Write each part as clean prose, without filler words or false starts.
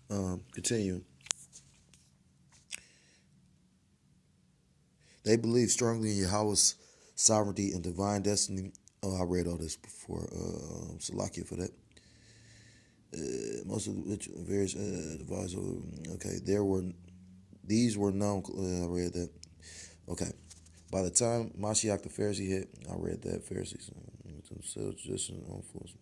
Continue. They believe strongly in Yahweh's sovereignty and divine destiny. Oh, I read all this before. Salakia for that. Most of which various advisors. Okay, these were known. I read that. Okay, by the time Mashiach the Pharisee hit, I read that Pharisees themselves just influence.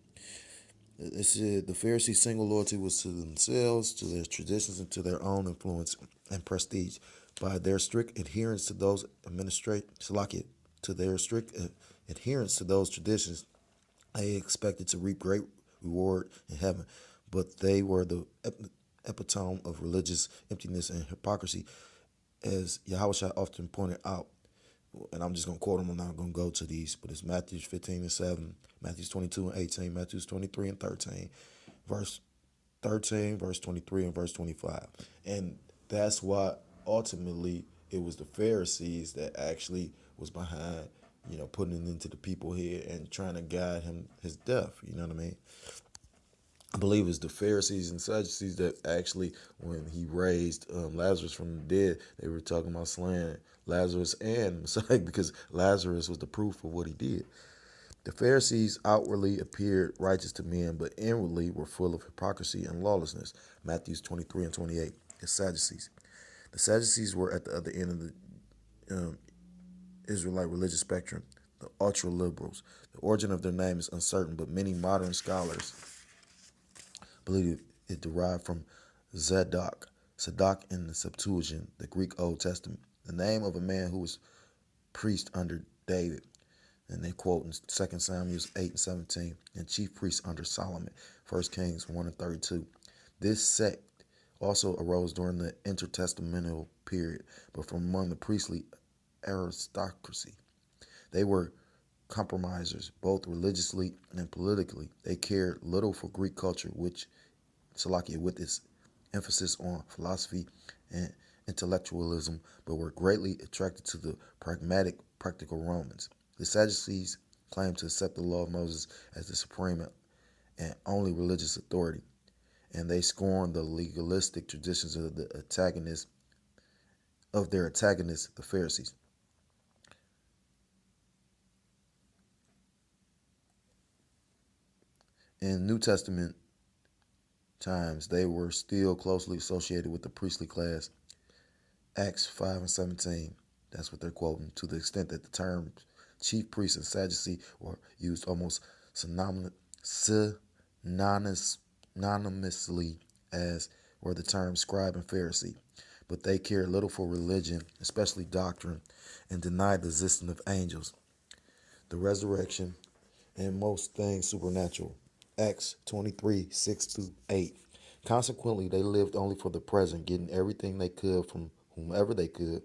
It said the Pharisees' single loyalty was to themselves, to their traditions, and to their own influence and prestige. By their strict adherence to those Salakia, to their strict adherence to those traditions, they expected to reap great reward in heaven. But they were the epitome of religious emptiness and hypocrisy, as Yahweh often pointed out. And I'm just going to quote them. I'm not going to go to these, but it's Matthew 15 and 7, Matthew 22 and 18, Matthew 23 and 13, verse 13, verse 23, and verse 25. And that's why ultimately it was the Pharisees that actually was behind, putting it into the people's head and trying to guide him his death. You know what I mean? I believe it's the Pharisees and Sadducees that actually, when he raised Lazarus from the dead, they were talking about slaying Lazarus and Messiah because Lazarus was the proof of what he did. The Pharisees outwardly appeared righteous to men, but inwardly were full of hypocrisy and lawlessness. Matthews 23 and 28. The Sadducees. The Sadducees were at the other end of the Israelite religious spectrum, the ultra liberals. The origin of their name is uncertain, but many modern scholars believe it derived from Zadok in the Septuagint, the Greek Old Testament, the name of a man who was priest under David. And they quote in 2 Samuel 8 and 17, and chief priest under Solomon, 1 Kings 1 and 32. This sect also arose during the intertestamental period, but from among the priestly aristocracy. They were compromisers, both religiously and politically. They cared little for Greek culture, with its emphasis on philosophy and intellectualism, but were greatly attracted to the pragmatic, practical Romans. The Sadducees claimed to accept the law of Moses as the supreme and only religious authority, and they scorned the legalistic traditions of their antagonists, the Pharisees. In New Testament times, they were still closely associated with the priestly class. Acts 5 and 17, that's what they're quoting, to the extent that the terms chief priest and Sadducee were used almost synonymously as were the terms scribe and Pharisee. But they cared little for religion, especially doctrine, and denied the existence of angels, the resurrection, and most things supernatural. Acts 23, 6 through 8. Consequently, they lived only for the present, getting everything they could from whomever they could,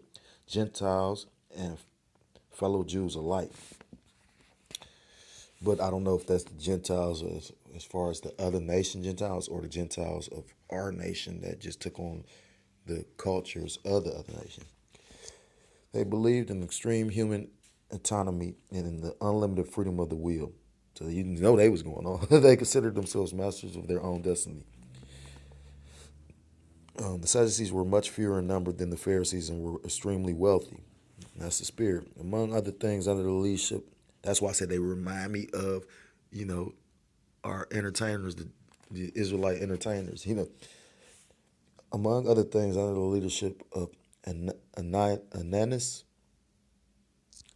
Gentiles and fellow Jews alike. But I don't know if that's the Gentiles as far as the other nation Gentiles or the Gentiles of our nation that just took on the cultures of the other nation. They believed in extreme human autonomy and in the unlimited freedom of the will. So you know they was going on. They considered themselves masters of their own destiny. The Sadducees were much fewer in number than the Pharisees and were extremely wealthy. That's the spirit. Among other things, under the leadership, that's why I said they remind me of, you know, our entertainers, the Israelite entertainers. Among other things, under the leadership of Ananias,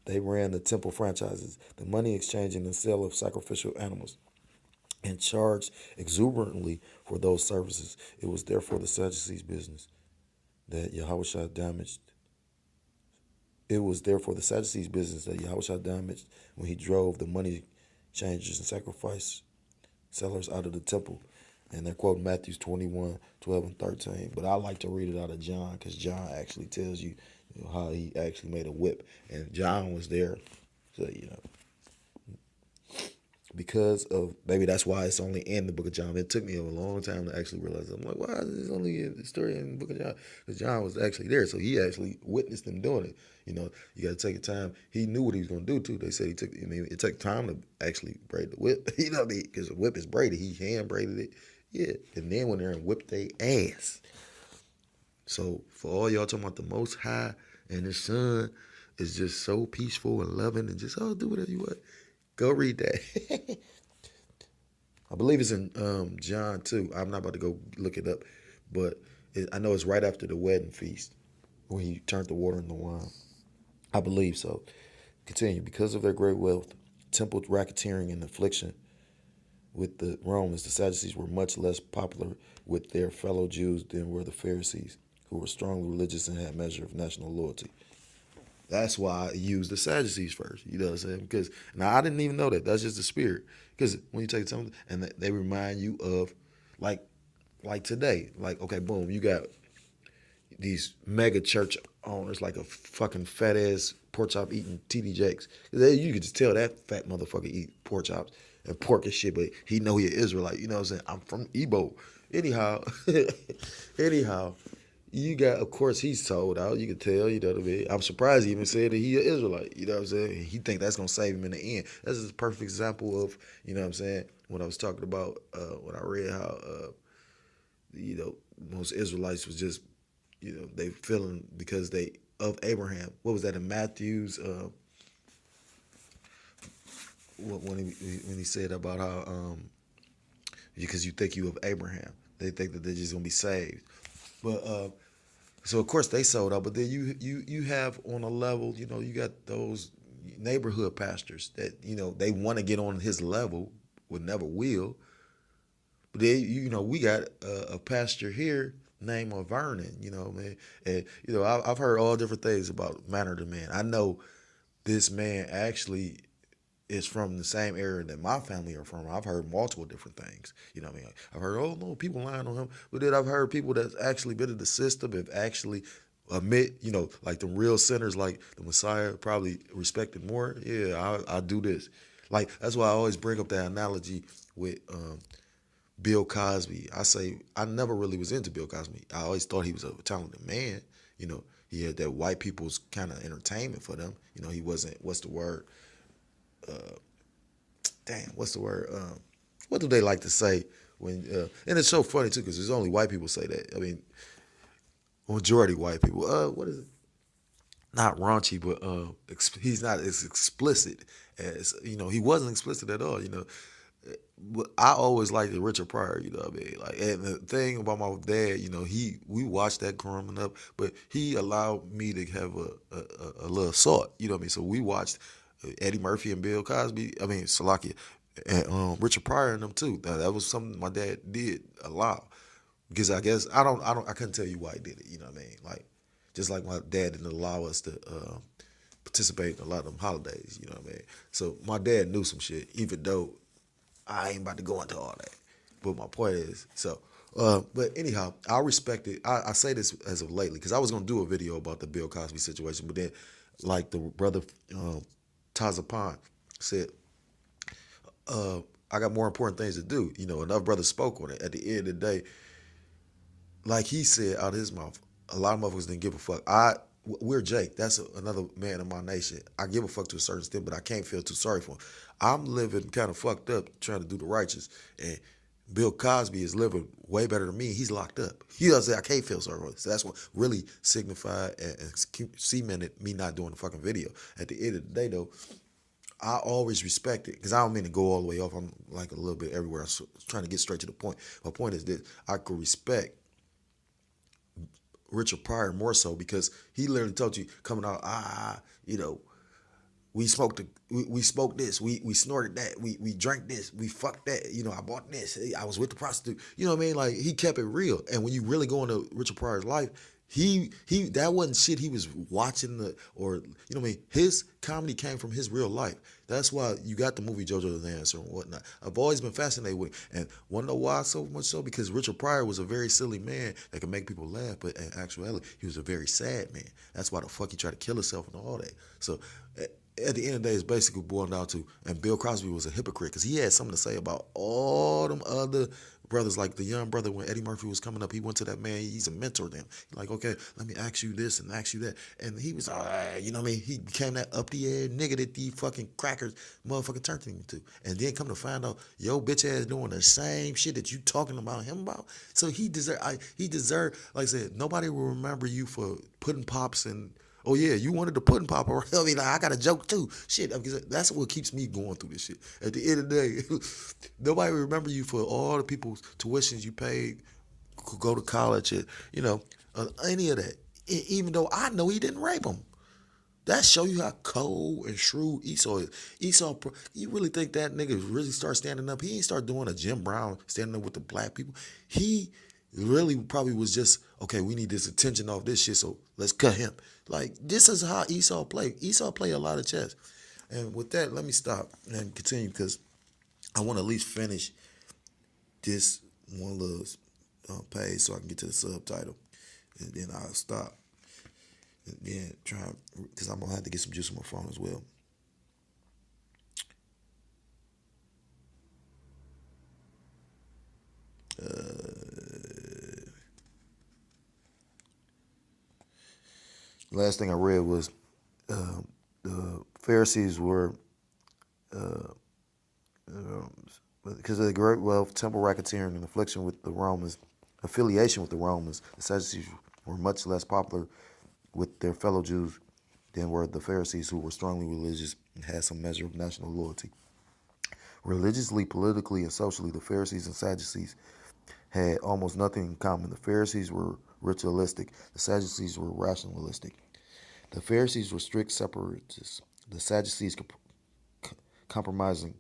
they ran the temple franchises, the money exchange and the sale of sacrificial animals, and charged exuberantly for those services. It was therefore the Sadducees' business that Yahweh damaged. It was therefore the Sadducees' business that Yahweh damaged when he drove the money changers and sacrifice sellers out of the temple. And they're quoting Matthew 21, 12, and 13. But I like to read it out of John because John actually tells you, how he actually made a whip. And John was there. So, because of, maybe that's why it's only in the book of John. It took me a long time to actually realize. I'm like, why is this only a story in the book of John? Because John was actually there, so he actually witnessed them doing it. You got to take your time. He knew what he was going to do too. They said he took. I mean, it took time to actually braid the whip. Because the whip is braided. He hand braided it. Yeah, and then went there and whipped their ass. So for all y'all talking about the Most High and His Son is just so peaceful and loving and just do whatever you want. Go read that. I believe it's in John too. I'm not about to go look it up, but I know it's right after the wedding feast when He turned the water into wine. I believe so. Continue. Because of their great wealth, temple racketeering, and affliction with the Romans, the Sadducees were much less popular with their fellow Jews than were the Pharisees, who were strongly religious and had a measure of national loyalty. That's why I used the Sadducees first. You know what I'm saying? Because now I didn't even know that. That's just the spirit. Because when you take something and they remind you of, like, today, like okay, boom, you got these mega church owners like a fucking fat ass pork chop eating TD Jakes. You could just tell that fat motherfucker eat pork chops and pork and shit, but he know he an Israelite. You know what I'm saying? I'm from Igbo. Anyhow, anyhow, you got, of course, he's sold out. You can tell, you know what I mean? I'm surprised he even said that he an Israelite. You know what I'm saying? He think that's going to save him in the end. That's just a perfect example of, you know what I'm saying, when I was talking about when I read how, you know, most Israelites was just, you know, they feeling because they of Abraham. What was that in Matthew's? When he said about how because you think you of Abraham, they think that they're just gonna be saved. But so of course they sold out. But then you have on a level, you know, you got those neighborhood pastors that you know they want to get on his level, but never will. But then you know we got a pastor here named Vernon. You know, man, and you know I've heard all different things about Manor the Man. I know this man actually is from the same area that my family are from. I've heard multiple different things. You know what I mean? I've heard, oh no, people lying on him. But then I've heard people that's actually been in the system have actually admit, you know, like the real sinners like the Messiah probably respected more. Yeah, I do this. Like that's why I always bring up that analogy with Bill Cosby. I say I never really was into Bill Cosby. I always thought he was a talented man. You know, he had that white people's kind of entertainment for them. You know, he wasn't, what's the word? Damn, what's the word? What do they like to say when? And it's so funny too because there's only white people say that. I mean, majority white people. What is it? Not raunchy, but he's not as explicit as you know. He wasn't explicit at all. You know, but I always liked the Richard Pryor. You know what I mean? Like, and the thing about my dad, you know, we watched that growing up, but he allowed me to have a little salt. You know what I mean? So we watched Eddie Murphy and Bill Cosby. I mean, Salakia and Richard Pryor and them too. That was something my dad did allow because I guess I couldn't tell you why he did it. You know what I mean? Like just like my dad didn't allow us to participate in a lot of them holidays. You know what I mean? So my dad knew some shit, even though I ain't about to go into all that. But my point is, so, but anyhow, I respect it. I say this as of lately because I was gonna do a video about the Bill Cosby situation, but then, like the brother Tazapan said, I got more important things to do. You know, enough brothers spoke on it. At the end of the day, like he said out of his mouth, a lot of motherfuckers didn't give a fuck. We're Jake. That's another man in my nation. I give a fuck to a certain extent, but I can't feel too sorry for him. I'm living kind of fucked up trying to do the righteous, and Bill Cosby is living way better than me. He's locked up. He doesn't say I can't feel sorry for him. So that's what really signified and cemented me not doing the fucking video. At the end of the day, though, I always respect it because I don't mean to go all the way off. I'm like a little bit everywhere. I'm trying to get straight to the point. My point is this: I could respect Richard Pryor more so because he literally told you coming out, you know, we smoked we smoked this, we snorted that, we drank this, we fucked that, you know, I bought this, I was with the prostitute. You know what I mean? Like he kept it real. And when you really go into Richard Pryor's life, he that wasn't shit he was watching or you know what I mean? His comedy came from his real life. That's why you got the movie JoJo's Answer and whatnot. I've always been fascinated with it. And wanna know why so much so? Because Richard Pryor was a very silly man that could make people laugh, but in actuality, he was a very sad man. That's why the fuck he tried to kill himself and all that. So at the end of the day, it's basically boiled down to, and Bill Cosby was a hypocrite because he had something to say about all them other brothers, like the young brother when Eddie Murphy was coming up. He went to that man. He's a mentor to him. Like, okay, let me ask you this and ask you that, and he was, you know what I mean? He became that up the air nigga that the fucking crackers motherfucking turned him to, and then come to find out, yo, bitch ass doing the same shit that you talking about him about. So he deserved. Like I said, nobody will remember you for putting pops and. Oh yeah, you wanted to pudding pop around. I mean, like, I got a joke too. Shit, because that's what keeps me going through this shit. At the end of the day, nobody remember you for all the people's tuitions you paid, could go to college, and, any of that. Even though I know he didn't rape him. That show you how cold and shrewd Esau is. Esau, you really think that nigga really start standing up? He ain't start doing a Jim Brown standing up with the black people. He really probably was just, okay, we need this attention off this shit, so let's cut him. Like, this is how Esau play. Esau play a lot of chess. And with that, let me stop and continue because I want to at least finish this one little page so I can get to the subtitle. And then I'll stop. And then try, because I'm going to have to get some juice on my phone as well. Last thing I read was the Pharisees were, because of the great wealth, temple racketeering, and affiliation with the Romans, the Sadducees were much less popular with their fellow Jews than were the Pharisees, who were strongly religious and had some measure of national loyalty. Religiously, politically, and socially, the Pharisees and Sadducees had almost nothing in common. The Pharisees were ritualistic, the Sadducees were rationalistic. The Pharisees were strict separatists, the compromising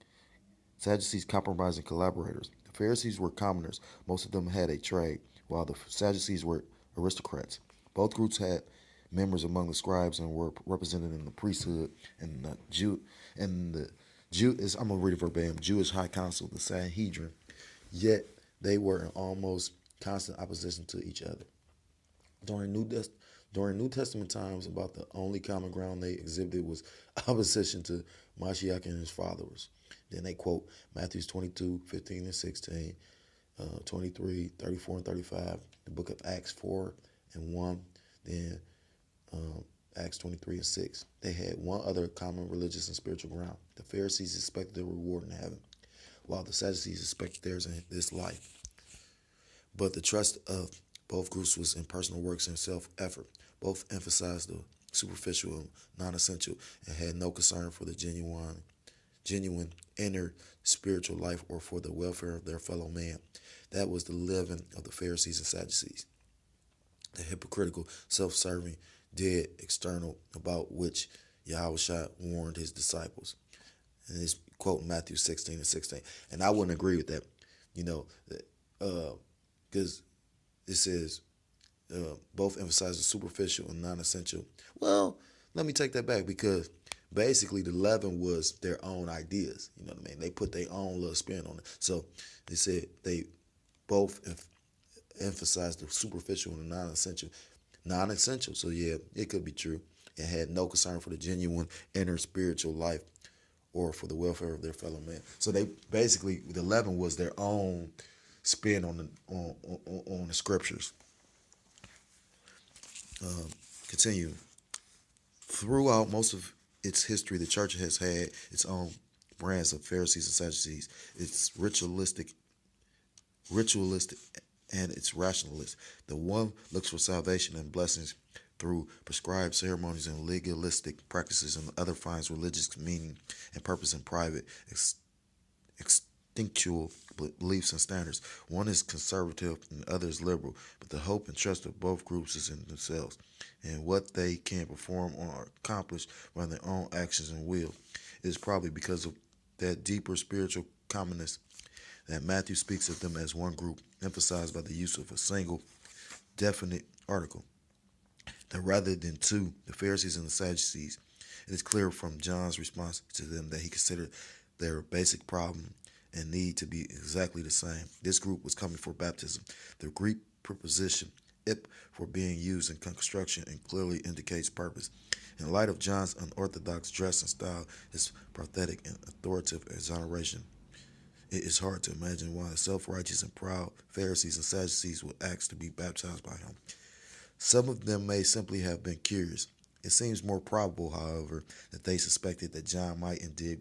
Sadducees compromising collaborators. The Pharisees were commoners. Most of them had a trade, while the Sadducees were aristocrats. Both groups had members among the scribes and were represented in the priesthood and I'm gonna read it verbatim, Jewish High Council, the Sanhedrin. Yet they were in almost constant opposition to each other. During New Testament times, about the only common ground they exhibited was opposition to Mashiach and his followers. Then they quote Matthew 22:15 and 16, 23, 34 and 35, the book of Acts 4 and 1, then Acts 23 and 6. They had one other common religious and spiritual ground. The Pharisees expected their reward in heaven, while the Sadducees expected theirs in this life. But the trust of both groups was in personal works and self-effort. Both emphasized the superficial and non-essential and had no concern for the genuine inner spiritual life or for the welfare of their fellow man. That was the leaven of the Pharisees and Sadducees. The hypocritical, self-serving, dead external about which Yahushua warned his disciples. And it's quote Matthew 16 and 16. And I wouldn't agree with that, because it says both emphasize the superficial and non-essential. Well, let me take that back because basically the leaven was their own ideas. You know what I mean? They put their own little spin on it. So they said they both emphasized the superficial and the non-essential. Non-essential. So yeah, it could be true. And had no concern for the genuine inner spiritual life or for the welfare of their fellow man. So they basically, the leaven was their own spin on the scriptures. Continue. Throughout most of its history, the church has had its own brands of Pharisees and Sadducees. It's ritualistic, and it's rationalist. The one looks for salvation and blessings through prescribed ceremonies and legalistic practices, and the other finds religious meaning and purpose in private, instinctual beliefs and standards. One is conservative and the other is liberal, but the hope and trust of both groups is in themselves and what they can perform or accomplish by their own actions and will. It is probably because of that deeper spiritual commonness that Matthew speaks of them as one group, emphasized by the use of a single, definite article. That rather than two, the Pharisees and the Sadducees, it is clear from John's response to them that he considered their basic problem and need to be exactly the same. This group was coming for baptism. The Greek preposition ip for being used in construction and clearly indicates purpose. In light of John's unorthodox dress and style, his prophetic and authoritative exoneration, it is hard to imagine why the self-righteous and proud Pharisees and Sadducees would ask to be baptized by him. Some of them may simply have been curious. It seems more probable, however, that they suspected that John might indeed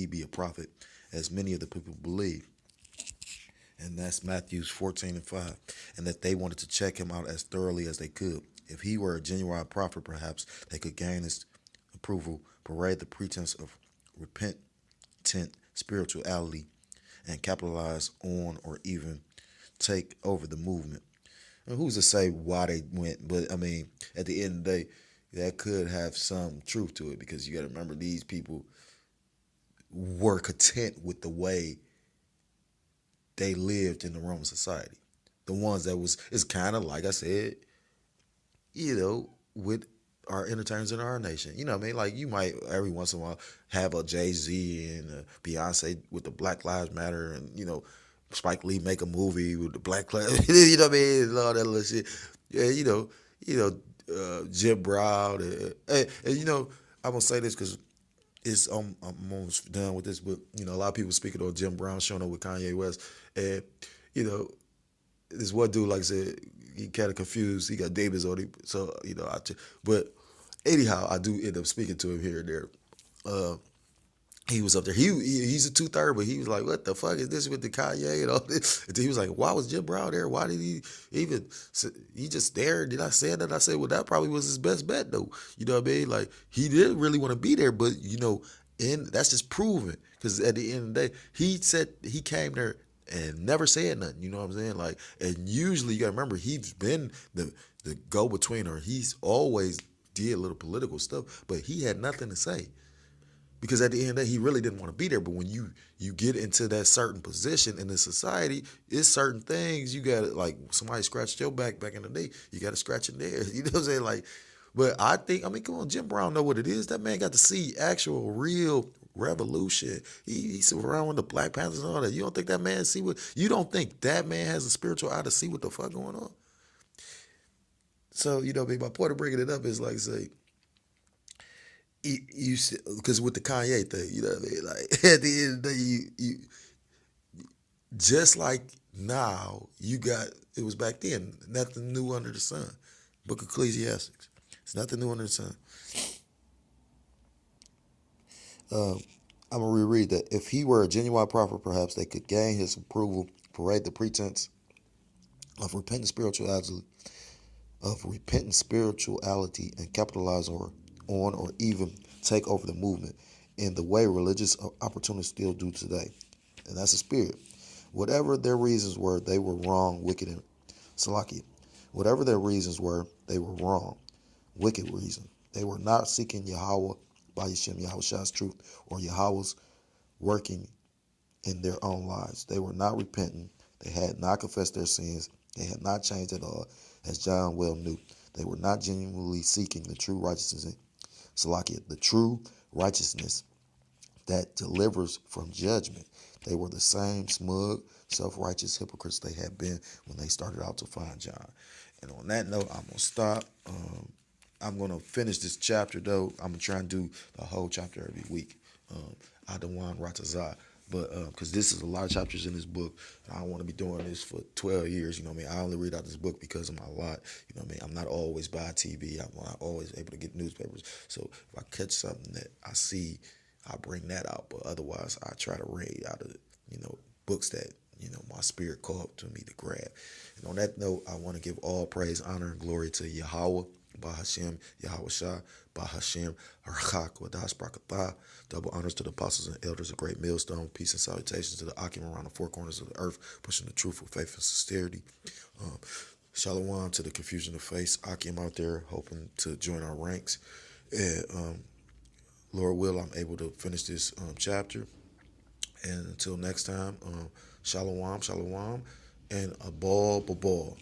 be a prophet, as many of the people believe, and that's Matthew 14 and 5, and that they wanted to check him out as thoroughly as they could. If he were a genuine prophet, perhaps they could gain his approval, parade the pretense of repentant spirituality, and capitalize on or even take over the movement. And who's to say why they went? But I mean, at the end of the day, that could have some truth to it, because you got to remember these people were content with the way they lived in the Roman society. The ones that was, it's kind of like I said, with our entertainers in our nation. You know what I mean? Like, you might every once in a while have a Jay-Z and a Beyonce with the Black Lives Matter, and Spike Lee make a movie with the Black Lives, you know what I mean, and all that little shit. Yeah, Jim Brown, and I'm gonna say this because I'm almost done with this, but a lot of people speaking on Jim Brown showing up with Kanye West, and you know this one dude, like I said, he kind of confused. He got demons on him, so but anyhow, I do end up speaking to him here and there. He was up there. He's a 2/3, but he was like, "What the fuck is this with the Kanye and all this?" And he was like, "Why was Jim Brown there? Why did he even? He just there? Did I say that?" I said, "Well, that probably was his best bet, though. You know what I mean? Like, he didn't really want to be there, but and that's just proven, because at the end of the day, he said he came there and never said nothing. You know what I'm saying? Like, and usually you gotta remember, he's been the go between, or he's always did a little political stuff, but he had nothing to say. Because at the end of the day, he really didn't want to be there. But when you get into that certain position in the society, it's certain things you got to, like, somebody scratched your back in the day, you got to scratch it there. You know what I'm saying? Like, but I mean, come on, Jim Brown know what it is. That man got to see actual, real revolution. He's around with the Black Panthers and all that. You don't think that man you don't think that man has a spiritual eye to see what the fuck going on? So, my point of bringing it up is, like, say, you because with the Kanye thing, you know what I mean? Like, at the end of the day, you just like now, you got, it was back then, nothing new under the sun. Book of Ecclesiastes. It's nothing new under the sun. I'm going to reread that. If he were a genuine prophet, perhaps they could gain his approval, parade the pretense of repentant spirituality, and capitalize on or even take over the movement in the way religious opportunists still do today. And that's the spirit. Whatever their reasons were, they were wrong, wicked, and Salakia. Whatever their reasons were, they were wrong, wicked reason. They were not seeking Yahweh by Yahweh Shah's truth, or Yahweh's working in their own lives. They were not repentant. They had not confessed their sins. They had not changed at all, as John well knew. They were not genuinely seeking the true righteousness, Salakia, the true righteousness that delivers from judgment. They were the same smug, self-righteous hypocrites they had been when they started out to find John. And on that note, I'm going to stop. I'm going to finish this chapter, though. I'm going to try and do the whole chapter every week. Adawan Ratazah. But because this is a lot of chapters in this book, and I don't want to be doing this for 12 years. You know what I mean? I only read out this book because of my lot. You know what I mean? I'm not always by TV. I'm not always able to get newspapers. So if I catch something that I see, I bring that out. But otherwise, I try to read out of books that my spirit called to me to grab. And on that note, I want to give all praise, honor, and glory to Yahweh, Bahashem, Yahweh Shah, Bahashem, Archak, Wadash, Brakatah. Double honors to the apostles and elders of Great Millstone. Peace and salutations to the Akim around the four corners of the earth, pushing the truth with faith and sincerity. Shalom to the confusion of face. Akim out there hoping to join our ranks. And Lord will, I'm able to finish this chapter. And until next time, shalom, shalom, and a ball.